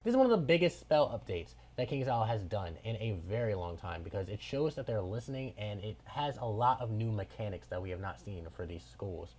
This is one of the biggest spell updates that KingsIsle has done in a very long time because it shows that they're listening and it has a lot of new mechanics that we have not seen for these schools.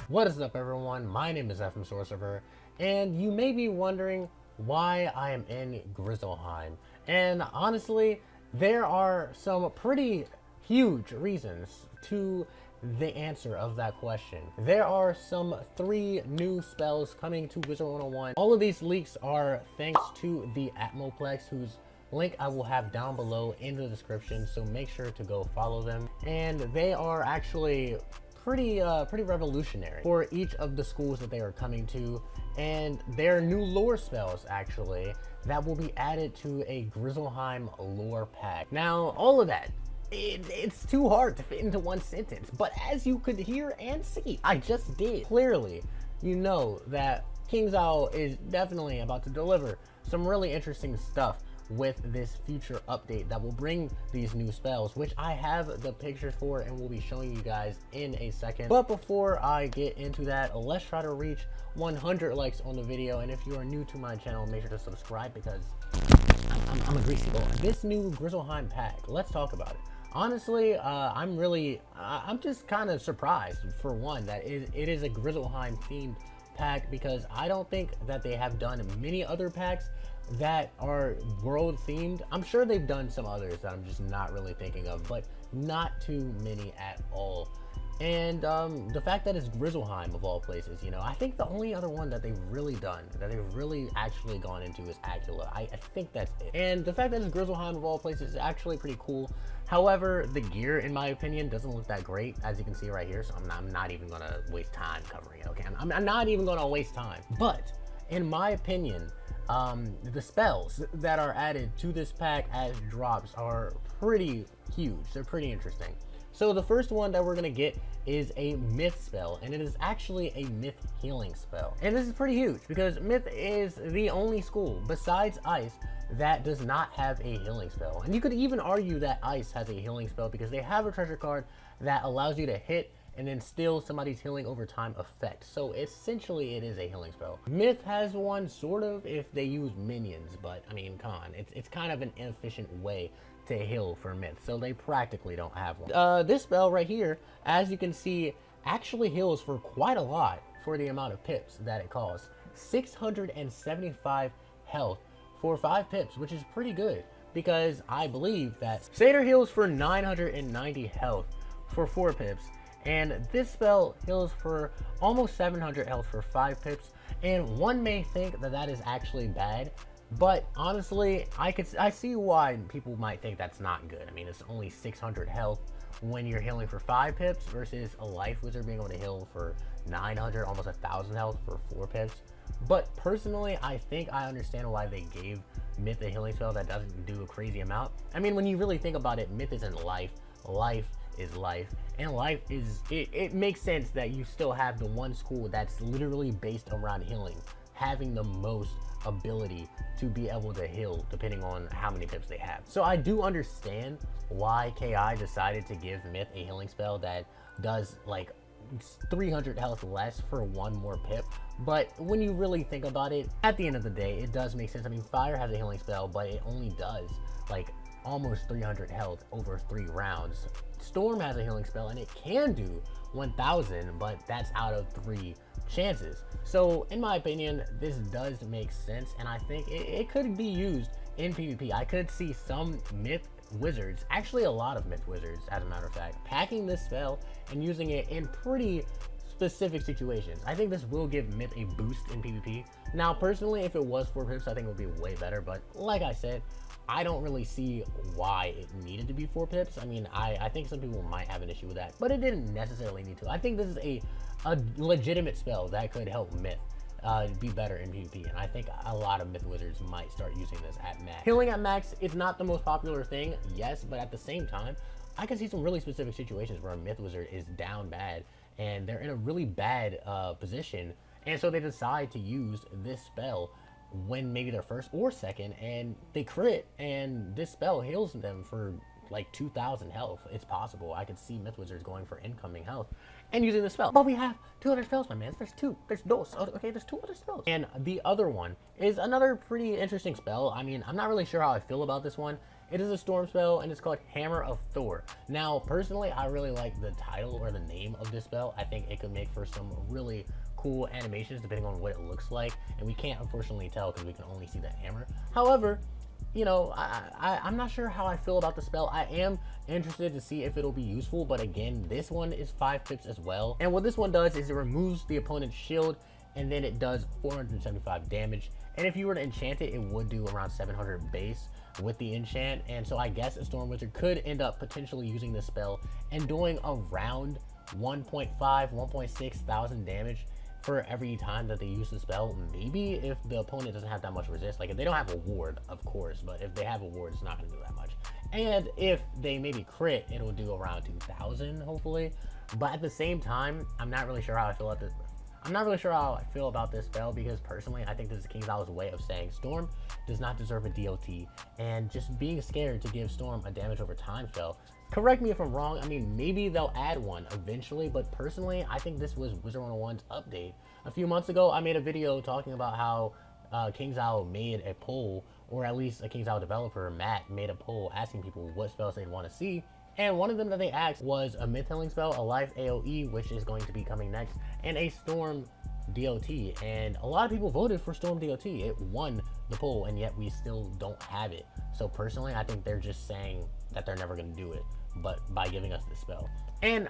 What is up, everyone? My name is FMSorcerer, and you may be wondering why I am in Grizzleheim. And honestly, there are some pretty huge reasons to the answer of that question. There are some 3 new spells coming to Wizard101. All of these leaks are thanks to the Atmoplex, whose link I will have down below in the description, so make sure to go follow them. And they are actually pretty revolutionary for each of the schools that they are coming to, and they're new lore spells actually that will be added to a Grizzleheim lore pack. Now, all of that, it's too hard to fit into one sentence, but as you could hear and see, I just did. Clearly, you know that KingsIsle is definitely about to deliver some really interesting stuff with this future update that will bring these new spells, which I have the pictures for and will be showing you guys in a second. But before I get into that, let's try to reach 100 likes on the video, and if you are new to my channel, make sure to subscribe because I'm a greasy boy. This new Grizzleheim pack, let's talk about it. Honestly, I'm just kind of surprised, for one, that it is a Grizzleheim themed pack, because I don't think that they have done many other packs that are world themed. I'm sure they've done some others that I'm just not really thinking of, but not too many at all. And the fact that it's Grizzleheim of all places, you know, I think the only other one that they've really done, that they've really actually gone into, is Acula. I think that's it. And the fact that it's Grizzleheim of all places is actually pretty cool. However, the gear, in my opinion, doesn't look that great, as you can see right here, so I'm not even gonna waste time covering it, okay? I'm not even gonna waste time. But, in my opinion, the spells that are added to this pack as drops are pretty huge. They're pretty interesting. So the first one that we're gonna get is a myth spell, and it is actually a myth healing spell. And this is pretty huge because myth is the only school besides ice that does not have a healing spell. And you could even argue that ice has a healing spell because they have a treasure card that allows you to hit and then steal somebody's healing over time effect. So essentially it is a healing spell. Myth has one sort of if they use minions, but I mean, come on, it's kind of an inefficient way to heal for Myth, so they practically don't have one. This spell right here, as you can see, actually heals for quite a lot for the amount of pips that it costs. 675 health for 5 pips, which is pretty good, because I believe that Satyr heals for 990 health for 4 pips, and this spell heals for almost 700 health for 5 pips, and one may think that that is actually bad, but honestly, I see why people might think that's not good. I mean, it's only 600 health when you're healing for 5 pips versus a life wizard being able to heal for 900, almost 1,000 health for 4 pips. But personally, I think I understand why they gave Myth a healing spell that doesn't do a crazy amount. I mean, when you really think about it, Myth isn't life. Life is life, and life is, it makes sense that you still have the one school that's literally based around healing, having the most ability to be able to heal depending on how many pips they have. So I do understand why KI decided to give Myth a healing spell that does like 300 health less for 1 more pip, but when you really think about it, at the end of the day, it does make sense. I mean, Fire has a healing spell, but it only does like almost 300 health over 3 rounds. Storm has a healing spell and it can do 1,000, but that's out of 3 chances. So in my opinion, this does make sense, and I think it could be used in PvP. I could see some Myth wizards, actually a lot of Myth wizards as a matter of fact, packing this spell and using it in pretty specific situations. I think this will give Myth a boost in PvP. Now personally, if it was 4 pips, I think it would be way better, but like I said, I don't really see why it needed to be 4 pips. I mean, I think some people might have an issue with that, but it didn't necessarily need to. I think this is a legitimate spell that could help Myth be better in PvP, and I think a lot of Myth wizards might start using this at max. Healing at max is not the most popular thing, yes, but at the same time, I can see some really specific situations where a Myth wizard is down bad and they're in a really bad position, and so they decide to use this spell when maybe they're first or second, and they crit, and this spell heals them for like 2,000 health. It's possible. I could see Myth Wizards going for incoming health and using the spell. But we have 2 other spells, my man. There's 2. There's dos. Okay, there's 2 other spells. And the other one is another pretty interesting spell. I mean, I'm not really sure how I feel about this one. It is a storm spell, and it's called Hammer of Thor. Now, personally, I really like the title or the name of this spell. I think it could make for some really cool animations depending on what it looks like. And we can't, unfortunately, tell because we can only see the hammer. However, you know, I'm not sure how I feel about the spell. I am interested to see if it'll be useful, but again, this one is 5 pips as well. And what this one does is it removes the opponent's shield, and then it does 475 damage. And if you were to enchant it, it would do around 700 base with the enchant. And so I guess a Storm Wizard could end up potentially using this spell and doing around 1.5, 1.6 thousand damage for every time that they use the spell. Maybe if the opponent doesn't have that much resist, like if they don't have a ward, of course, but if they have a ward, it's not going to do that much. And if they maybe crit, it'll do around 2,000 hopefully. But at the same time, I'm not really sure how I feel about this. I'm not really sure how I feel about this spell, because personally I think this is KingsIsle's way of saying Storm does not deserve a DOT, and just being scared to give Storm a damage over time spell. Correct me if I'm wrong. I mean, maybe they'll add one eventually, but personally I think this was Wizard101's update. A few months ago I made a video talking about how KingsIsle made a poll, or at least a KingsIsle developer, Matt, made a poll asking people what spells they'd want to see. And one of them that they asked was a Myth Healing spell, a Life AOE, which is going to be coming next, and a Storm DOT. And a lot of people voted for Storm DOT. It won the poll, and yet we still don't have it. So personally, I think they're just saying that they're never going to do it, but by giving us this spell. And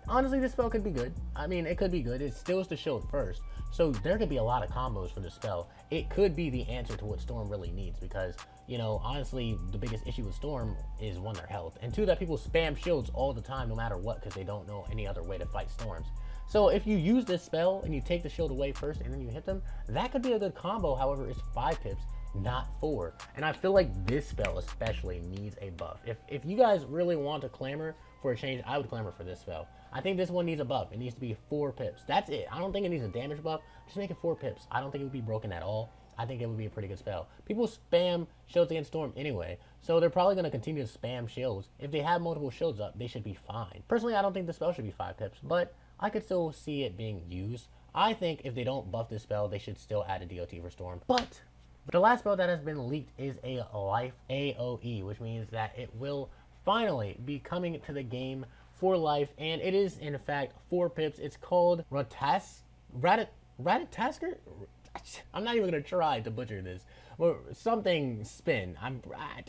honestly, this spell could be good. I mean, it could be good. It steals the shield first, so there could be a lot of combos for the spell. It could be the answer to what Storm really needs, because, you know, honestly, the biggest issue with Storm is 1, their health, and 2, that people spam shields all the time no matter what, because they don't know any other way to fight storms. So if you use this spell and you take the shield away first and then you hit them, that could be a good combo. However, it's 5 pips, not 4. And I feel like this spell especially needs a buff. If you guys really want to clamor for a change, I would clamor for this spell. I think this one needs a buff. It needs to be 4 pips. That's it. I don't think it needs a damage buff. Just make it 4 pips. I don't think it would be broken at all. I think it would be a pretty good spell. People spam shields against Storm anyway, so they're probably going to continue to spam shields. If they have multiple shields up, they should be fine. Personally, I don't think the spell should be 5 pips, but I could still see it being used. I think if they don't buff this spell, they should still add a DOT for Storm. But the last spell that has been leaked is a Life AOE, which means that it will finally be coming to the game for life, and it is in fact 4 pips. It's called Ratatasker? I'm not even gonna try to butcher this, or something spin.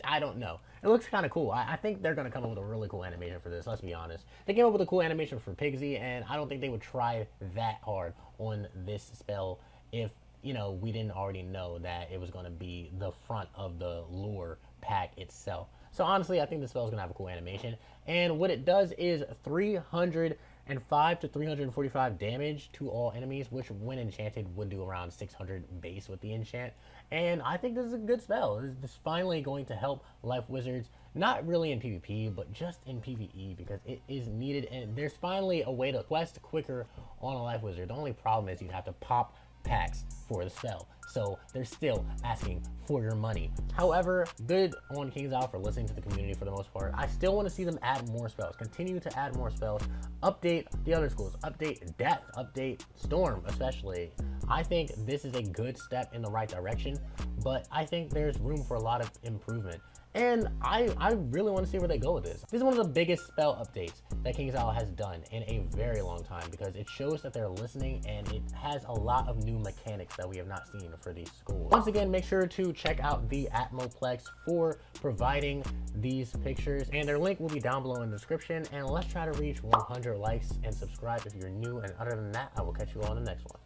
I don't know. It looks kind of cool. I think they're gonna come up with a really cool animation for this. Let's be honest. They came up with a cool animation for Pigsy, and I don't think they would try that hard on this spell if, you know, we didn't already know that it was gonna be the front of the lore pack itself. So honestly, I think this spell is gonna have a cool animation, and what it does is 305 to 345 damage to all enemies, which when enchanted would do around 600 base with the enchant. And I think this is a good spell. This is finally going to help Life Wizards, not really in PvP, but just in PvE, because it is needed, and there's finally a way to quest quicker on a Life Wizard. The only problem is you have to pop packs for the spell, so they're still asking for your money. However, good on KingsIsle for listening to the community for the most part. I still want to see them add more spells, continue to add more spells, update the other schools, update Death, update Storm especially. I think this is a good step in the right direction, but I think there's room for a lot of improvement. And I really want to see where they go with this. This is one of the biggest spell updates that KingsIsle has done in a very long time, because it shows that they're listening, and it has a lot of new mechanics that we have not seen for these schools. Once again, make sure to check out the Atmoplex for providing these pictures, and their link will be down below in the description. And let's try to reach 100 likes and subscribe if you're new. And other than that, I will catch you all on the next one.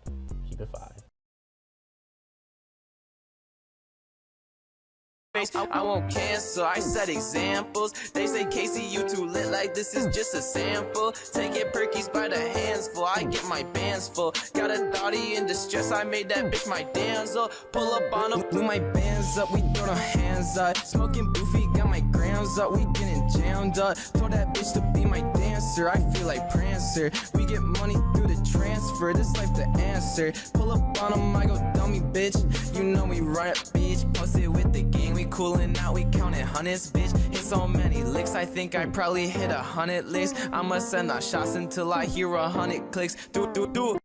Keep it 5. I won't cancel, I set examples. They say, Casey, you too lit, like this is just a sample. Taking perkies by the hands full, I get my bands full. Got a thotty in distress, I made that bitch my damsel. Pull up on them, blew my bands up, we throw the hands up. Smoking boofy, got my grams up, we getting jammed up. Told that bitch to be my dancer. Prancer, I feel like Prancer. We get money through the transfer, this life the answer. Pull up on 'em, I go dummy bitch. You know we run it, bitch. Posted with the gang, we coolin' out, we counting hundreds, bitch. Hit so many licks, I think I probably hit 100 licks. I'ma send out shots until I hear 100 clicks. Do